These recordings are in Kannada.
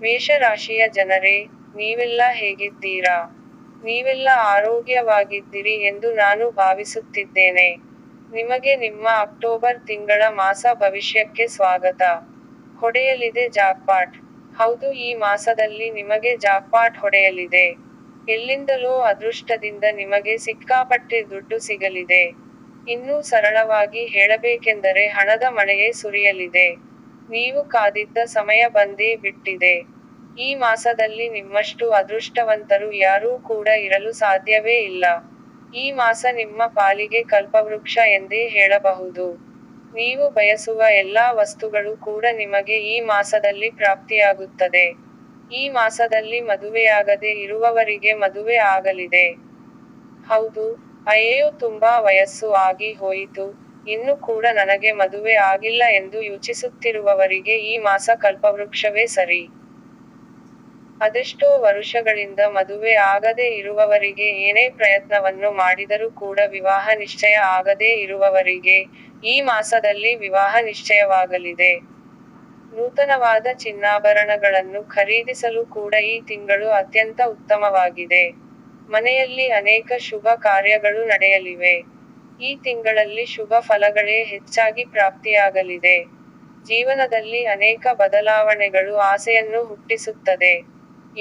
ಮೇಷರಾಶಿಯ ಜನರೇ, ನೀವೆಲ್ಲ ಹೇಗಿದ್ದೀರಾ? ನೀವೆಲ್ಲ ಆರೋಗ್ಯವಾಗಿದ್ದೀರಿ ಎಂದು ನಾನು ಭಾವಿಸುತ್ತಿದ್ದೇನೆ. ನಿಮಗೆ ನಿಮ್ಮ ಅಕ್ಟೋಬರ್ ತಿಂಗಳ ಮಾಸ ಭವಿಷ್ಯಕ್ಕೆ ಸ್ವಾಗತ. ಹೊಡೆಯಲಿದೆ ಜಾಕ್ಪಾಟ್. ಹೌದು, ಈ ಮಾಸದಲ್ಲಿ ನಿಮಗೆ ಜಾಕ್ಪಾಟ್ ಹೊಡೆಯಲಿದೆ. ಎಲ್ಲಿಂದಲೋ ಅದೃಷ್ಟದಿಂದ ನಿಮಗೆ ಸಿಕ್ಕಾಪಟ್ಟೆ ದುಡ್ಡು ಸಿಗಲಿದೆ. ಇನ್ನೂ ಸರಳವಾಗಿ ಹೇಳಬೇಕೆಂದರೆ ಹಣದ ಮಳೆಯೇ ಸುರಿಯಲಿದೆ. ನೀವು ಕಾದಿದ್ದ ಸಮಯ ಬಂದೇ ಬಿಟ್ಟಿದೆ. ಈ ಮಾಸದಲ್ಲಿ ನಿಮ್ಮಷ್ಟು ಅದೃಷ್ಟವಂತರು ಯಾರೂ ಕೂಡ ಇರಲು ಸಾಧ್ಯವೇ ಇಲ್ಲ. ಈ ಮಾಸ ನಿಮ್ಮ ಪಾಲಿಗೆ ಕಲ್ಪವೃಕ್ಷ ಎಂದೇ ಹೇಳಬಹುದು. ನೀವು ಬಯಸುವ ಎಲ್ಲಾ ವಸ್ತುಗಳು ಕೂಡ ನಿಮಗೆ ಈ ಮಾಸದಲ್ಲಿ ಪ್ರಾಪ್ತಿಯಾಗುತ್ತದೆ. ಈ ಮಾಸದಲ್ಲಿ ಮದುವೆಯಾಗದೆ ಇರುವವರಿಗೆ ಮದುವೆ ಆಗಲಿದೆ. ಹೌದು, ಅಯ್ಯೋ ತುಂಬಾ ವಯಸ್ಸು ಆಗಿ ಹೋಯಿತು, ಇನ್ನು ಕೂಡ ನನಗೆ ಮದುವೆ ಆಗಿಲ್ಲ ಎಂದು ಯೋಚಿಸುತ್ತಿರುವವರಿಗೆ ಈ ಮಾಸ ಕಲ್ಪವೃಕ್ಷವೇ ಸರಿ. ಅದೆಷ್ಟೋ ವರುಷಗಳಿಂದ ಮದುವೆ ಆಗದೆ ಇರುವವರಿಗೆ ಏನೇ ಪ್ರಯತ್ನವನ್ನು ಮಾಡಿದರೂ ಕೂಡ ವಿವಾಹ ನಿಶ್ಚಯ ಆಗದೇ ಇರುವವರಿಗೆ ಈ ಮಾಸದಲ್ಲಿ ವಿವಾಹ ನಿಶ್ಚಯವಾಗಲಿದೆ. ನೂತನವಾದ ಚಿನ್ನಾಭರಣಗಳನ್ನು ಖರೀದಿಸಲು ಕೂಡ ಈ ತಿಂಗಳು ಅತ್ಯಂತ ಉತ್ತಮವಾಗಿದೆ. ಮನೆಯಲ್ಲಿ ಅನೇಕ ಶುಭ ಕಾರ್ಯಗಳು ನಡೆಯಲಿವೆ. ಈ ತಿಂಗಳಲ್ಲಿ ಶುಭ ಫಲಗಳೇ ಹೆಚ್ಚಾಗಿ ಪ್ರಾಪ್ತಿಯಾಗಲಿದೆ. ಜೀವನದಲ್ಲಿ ಅನೇಕ ಬದಲಾವಣೆಗಳು ಆಸೆಯನ್ನು ಹುಟ್ಟಿಸುತ್ತದೆ.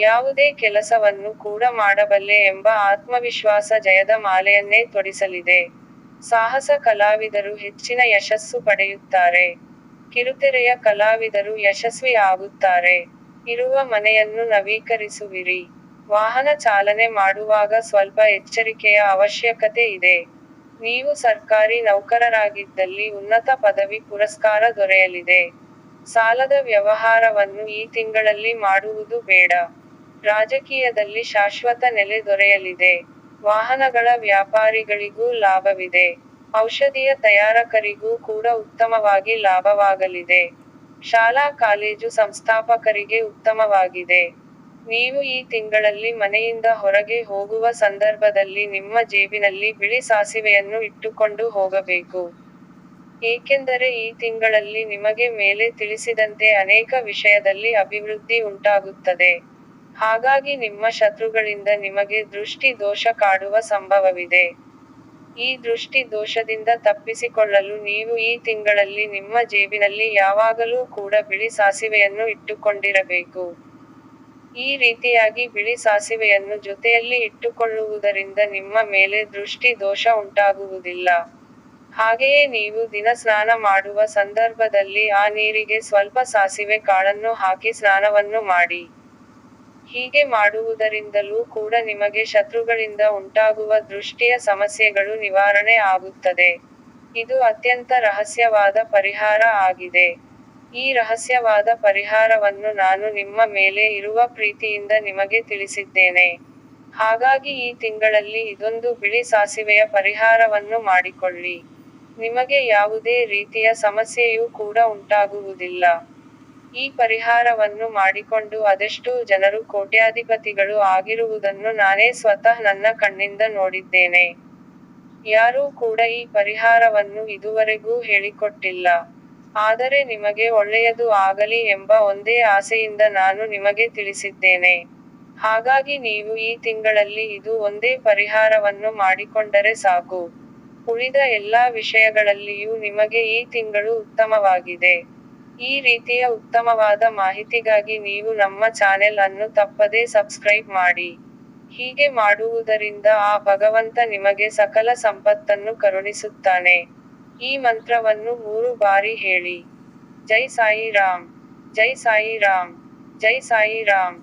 ಯಾವುದೇ ಕೆಲಸವನ್ನು ಕೂಡ ಮಾಡಬಲ್ಲೆ ಎಂಬ ಆತ್ಮವಿಶ್ವಾಸ ಜಯದ ಮಾಲೆಯನ್ನೇ ತೊಡಿಸಲಿದೆ. ಸಾಹಸ ಕಲಾವಿದರು ಹೆಚ್ಚಿನ ಯಶಸ್ಸು ಪಡೆಯುತ್ತಾರೆ. ಕಿರುತೆರೆಯ ಕಲಾವಿದರು ಯಶಸ್ವಿ ಆಗುತ್ತಾರೆ. ಇರುವ ಮನೆಯನ್ನು ನವೀಕರಿಸುವಿರಿ. ವಾಹನ ಚಾಲನೆ ಮಾಡುವಾಗ ಸ್ವಲ್ಪ ಎಚ್ಚರಿಕೆಯ ಅವಶ್ಯಕತೆ ಇದೆ. ನೀವು ಸರ್ಕಾರಿ ನೌಕರರಾಗಿದ್ದಲ್ಲಿ ಉನ್ನತ ಪದವಿ ಪುರಸ್ಕಾರ ದೊರೆಯಲಿದೆ. ಸಾಲದ ವ್ಯವಹಾರವನ್ನು ಈ ತಿಂಗಳಲ್ಲಿ ಮಾಡುವುದು ಬೇಡ. ರಾಜಕೀಯದಲ್ಲಿ ಶಾಶ್ವತ ನೆಲೆ ದೊರೆಯಲಿದೆ. ವಾಹನಗಳ ವ್ಯಾಪಾರಿಗಳಿಗೂ ಲಾಭವಿದೆ. ಔಷಧಿಯ ತಯಾರಕರಿಗೂ ಕೂಡ ಉತ್ತಮವಾಗಿ ಲಾಭವಾಗಲಿದೆ. ಶಾಲಾ ಕಾಲೇಜು ಸಂಸ್ಥಾಪಕರಿಗೆ ಉತ್ತಮವಾಗಿದೆ. ನೀವು ಈ ತಿಂಗಳಲ್ಲಿ ಮನೆಯಿಂದ ಹೊರಗೆ ಹೋಗುವ ಸಂದರ್ಭದಲ್ಲಿ ನಿಮ್ಮ ಜೇಬಿನಲ್ಲಿ ಬಿಳಿ ಸಾಸಿವೆಯನ್ನು ಇಟ್ಟುಕೊಂಡು ಹೋಗಬೇಕು. ಏಕೆಂದರೆ ಈ ತಿಂಗಳಲ್ಲಿ ನಿಮಗೆ ಮೇಲೆ ತಿಳಿಸಿದಂತೆ ಅನೇಕ ವಿಷಯದಲ್ಲಿ ಅಭಿವೃದ್ಧಿ ಉಂಟಾಗುತ್ತದೆ. ಹಾಗಾಗಿ ನಿಮ್ಮ ಶತ್ರುಗಳಿಂದ ನಿಮಗೆ ದೃಷ್ಟಿ ದೋಷ ಕಾಡುವ ಸಂಭವವಿದೆ. ಈ ದೃಷ್ಟಿ ದೋಷದಿಂದ ತಪ್ಪಿಸಿಕೊಳ್ಳಲು ನೀವು ಈ ತಿಂಗಳಲ್ಲಿ ನಿಮ್ಮ ಜೇಬಿನಲ್ಲಿ ಯಾವಾಗಲೂ ಕೂಡ ಬಿಳಿ ಸಾಸಿವೆಯನ್ನು ಇಟ್ಟುಕೊಂಡಿರಬೇಕು. ಈ ರೀತಿಯಾಗಿ ಬಿಳಿ ಸಾಸಿವೆಯನ್ನು ಜೊತೆಯಲ್ಲಿ ಇಟ್ಟುಕೊಳ್ಳುವುದರಿಂದ ನಿಮ್ಮ ಮೇಲೆ ದೃಷ್ಟಿ ದೋಷ ಉಂಟಾಗುವುದಿಲ್ಲ. ಹಾಗೆಯೇ ನೀವು ದಿನ ಸ್ನಾನ ಮಾಡುವ ಸಂದರ್ಭದಲ್ಲಿ ಆ ನೀರಿಗೆ ಸ್ವಲ್ಪ ಸಾಸಿವೆ ಕಾಳನ್ನು ಹಾಕಿ ಸ್ನಾನವನ್ನು ಮಾಡಿ. ಹೀಗೆ ಮಾಡುವುದರಿಂದಲೂ ಕೂಡ ನಿಮಗೆ ಶತ್ರುಗಳಿಂದ ಉಂಟಾಗುವ ದೃಷ್ಟಿಯ ಸಮಸ್ಯೆಗಳು ನಿವಾರಣೆ ಆಗುತ್ತದೆ. ಇದು ಅತ್ಯಂತ ರಹಸ್ಯವಾದ ಪರಿಹಾರ ಆಗಿದೆ. ಈ ರಹಸ್ಯವಾದ ಪರಿಹಾರವನ್ನು ನಾನು ನಿಮ್ಮ ಮೇಲೆ ಇರುವ ಪ್ರೀತಿಯಿಂದ ನಿಮಗೆ ತಿಳಿಸಿದ್ದೇನೆ. ಹಾಗಾಗಿ ಈ ತಿಂಗಳಲ್ಲಿ ಇದೊಂದು ಬಿಳಿ ಸಾಸಿವೆಯ ಪರಿಹಾರವನ್ನು ಮಾಡಿಕೊಳ್ಳಿ. ನಿಮಗೆ ಯಾವುದೇ ರೀತಿಯ ಸಮಸ್ಯೆಯೂ ಕೂಡ ಉಂಟಾಗುವುದಿಲ್ಲ. ಈ ಪರಿಹಾರವನ್ನು ಮಾಡಿಕೊಂಡು ಅದೆಷ್ಟೋ ಜನರು ಕೋಟ್ಯಾಧಿಪತಿಗಳು ಆಗಿರುವುದನ್ನು ನಾನೇ ಸ್ವತಃ ನನ್ನ ಕಣ್ಣಿಂದ ನೋಡಿದ್ದೇನೆ. ಯಾರೂ ಕೂಡ ಈ ಪರಿಹಾರವನ್ನು ಇದುವರೆಗೂ ಹೇಳಿಕೊಟ್ಟಿಲ್ಲ. ಆದರೆ ನಿಮಗೆ ಒಳ್ಳೆಯದು ಆಗಲಿ ಎಂಬ ಒಂದೇ ಆಸೆಯಿಂದ ನಾನು ನಿಮಗೆ ತಿಳಿಸಿದ್ದೇನೆ. ಹಾಗಾಗಿ ನೀವು ಈ ತಿಂಗಳಲ್ಲಿ ಇದು ಒಂದೇ ಪರಿಹಾರವನ್ನು ಮಾಡಿಕೊಂಡರೆ ಸಾಕು. ಉಳಿದ ಎಲ್ಲಾ ವಿಷಯಗಳಲ್ಲಿಯೂ ನಿಮಗೆ ಈ ತಿಂಗಳು ಉತ್ತಮವಾಗಿದೆ. ಈ ರೀತಿಯ ಉತ್ತಮವಾದ ಮಾಹಿತಿಗಾಗಿ ನೀವು ನಮ್ಮ ಚಾನೆಲ್ ಅನ್ನು ತಪ್ಪದೇ ಸಬ್ಸ್ಕ್ರೈಬ್ ಮಾಡಿ. ಹೀಗೆ ಮಾಡುವುದರಿಂದ ಆ ಭಗವಂತ ನಿಮಗೆ ಸಕಲ ಸಂಪತ್ತನ್ನು ಕರುಣಿಸುತ್ತಾನೆ. ಈ ಮಂತ್ರವನ್ನು 3 ಬಾರಿ ಹೇಳಿ. ಜೈ ಸಾಯಿ ರಾಮ್. ಜೈ ಸಾಯಿ ರಾಮ್. ಜೈ ಸಾಯಿ ರಾಮ್.